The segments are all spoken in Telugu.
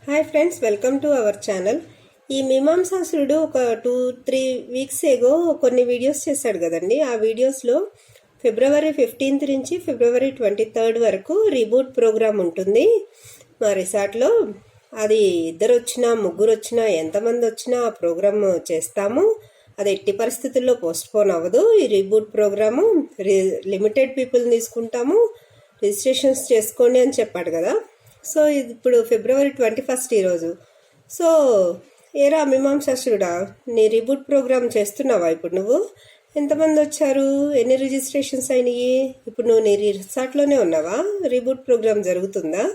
Hi friends, welcome to our channel. ఈ మీమాంసాసురుడు ఒక 2-3 వీక్స్ ఏగో కొన్ని వీడియోస్ చేశాడు కదండి. ఆ వీడియోస్లో ఫిబ్రవరి 15th నుంచి ఫిబ్రవరి 23rd వరకు రీబూట్ ప్రోగ్రామ్ ఉంటుంది మా రిసార్ట్లో. అది 2 వచ్చినా 3 వచ్చినా ఎంతమంది వచ్చినా ఆ ప్రోగ్రామ్ చేస్తాము. అది ఎట్టి పరిస్థితుల్లో పోస్ట్పోన్ అవ్వదు. ఈ రీబూట్ ప్రోగ్రాము లిమిటెడ్ పీపుల్ని తీసుకుంటాము, రిజిస్ట్రేషన్స్ చేసుకోండి అని చెప్పాడు కదా. సో ఇది ఇప్పుడు ఫిబ్రవరి 21st ఈరోజు. సో ఏరా మీమాంసాసురుడా, నీ రీబూట్ ప్రోగ్రామ్ చేస్తున్నావా ఇప్పుడు? నువ్వు ఎంతమంది వచ్చారు, ఎన్ని రిజిస్ట్రేషన్స్ అయినాయి? ఇప్పుడు నువ్వు నీ రిసార్ట్లోనే ఉన్నావా? రీబూట్ ప్రోగ్రామ్ జరుగుతుందా?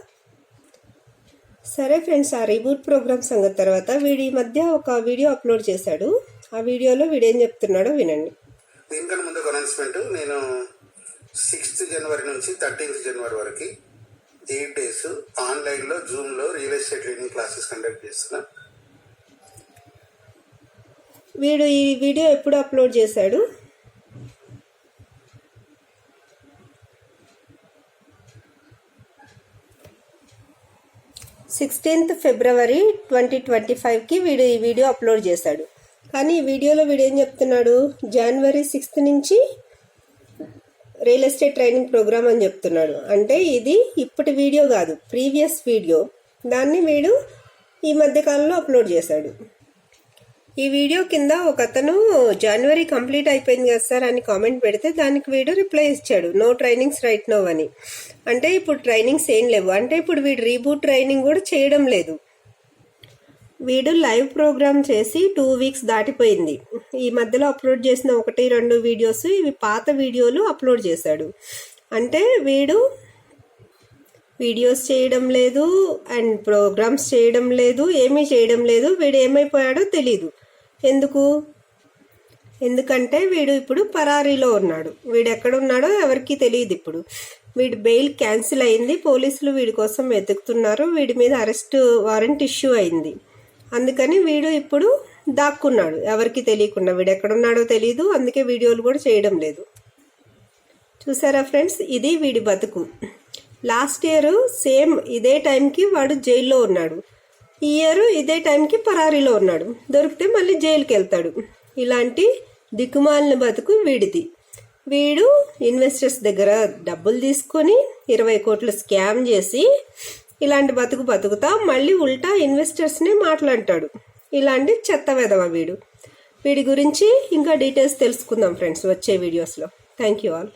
సరే ఫ్రెండ్స్, ఆ రీబూట్ ప్రోగ్రామ్ సంగతి తర్వాత. వీడి మధ్య ఒక వీడియో అప్లోడ్ చేశాడు. ఆ వీడియోలో వీడేం చెప్తున్నాడో వినండి. దీనికన్నా ముందు ఒక అనౌన్స్మెంట్. నేను 6th జనవరి నుంచి 13th జనవరి వరకు 8 days ఆన్లైన్లో జూమ్లో real estate training classes conduct చేస్తున్నా. వీడు ఈ వీడియో ఎప్పుడు అప్లోడ్ చేశాడు? February 16th 2025కి వీడు ఈ వీడియో అప్లోడ్ చేశాడు. కానీ ఈ వీడియోలో వీడు ఏం చెప్తున్నాడు? January 6th నుంచి రియల్ ఎస్టేట్ ట్రైనింగ్ ప్రోగ్రామ్ అని చెప్తున్నాడు. అంటే ఇది ఇప్పటి వీడియో కాదు, ప్రీవియస్ వీడియో. దాన్ని వీడు ఈ మధ్యకాలంలో అప్లోడ్ చేశాడు. ఈ వీడియో కింద ఒక అతను జనవరి కంప్లీట్ అయిపోయింది కదా సార్ అని కామెంట్ పెడితే దానికి వీడు రిప్లై ఇచ్చాడు, నో ట్రైనింగ్స్ రైట్ నో అని. అంటే ఇప్పుడు ట్రైనింగ్స్ ఏం లేవు. అంటే ఇప్పుడు వీడు రీబూట్ ట్రైనింగ్ కూడా చేయడం లేదు. వీడు లైవ్ ప్రోగ్రామ్ చేసి 2 weeks దాటిపోయింది. ఈ మధ్యలో అప్లోడ్ చేసిన 1-2 వీడియోస్, ఇవి పాత వీడియోలు అప్లోడ్ చేశాడు. అంటే వీడు వీడియోస్ చేయడం లేదు అండ్ ప్రోగ్రామ్స్ చేయడం లేదు, ఏమీ చేయడం లేదు. వీడు ఏమైపోయాడో తెలీదు. ఎందుకంటే వీడు ఇప్పుడు పరారీలో ఉన్నాడు. వీడు ఎక్కడున్నాడో ఎవరికి తెలియదు. ఇప్పుడు వీడి బెయిల్ క్యాన్సిల్ అయింది. పోలీసులు వీడి కోసం వెతుకుతున్నారు. వీడి మీద అరెస్ట్ వారెంట్ ఇష్యూ అయింది. అందుకని వీడు ఇప్పుడు దాక్కున్నాడు, ఎవరికి తెలియకుండా. వీడు ఎక్కడున్నాడో తెలియదు, అందుకే వీడియోలు కూడా చేయడం లేదు. చూసారా ఫ్రెండ్స్, ఇది వీడి బతుకు. లాస్ట్ ఇయర్ సేమ్ ఇదే టైంకి వాడు జైల్లో ఉన్నాడు. ఈ ఇయర్ ఇదే టైంకి పరారీలో ఉన్నాడు. దొరికితే మళ్ళీ జైలుకి వెళ్తాడు. ఇలాంటి దిక్కుమాలిన బతుకు వీడిది. వీడు ఇన్వెస్టర్స్ దగ్గర డబ్బులు తీసుకొని 20 కోట్లు స్కామ్ చేసి ఇలాంటి బతుకుతా మళ్ళీ ఉల్టా ఇన్వెస్టర్స్నే మాట్లాడతాడు. ఇలాంటి చెత్త వెధవ వీడు. వీడి గురించి ఇంకా డీటెయిల్స్ తెలుసుకుందాం ఫ్రెండ్స్ వచ్చే వీడియోస్లో. Thank you all.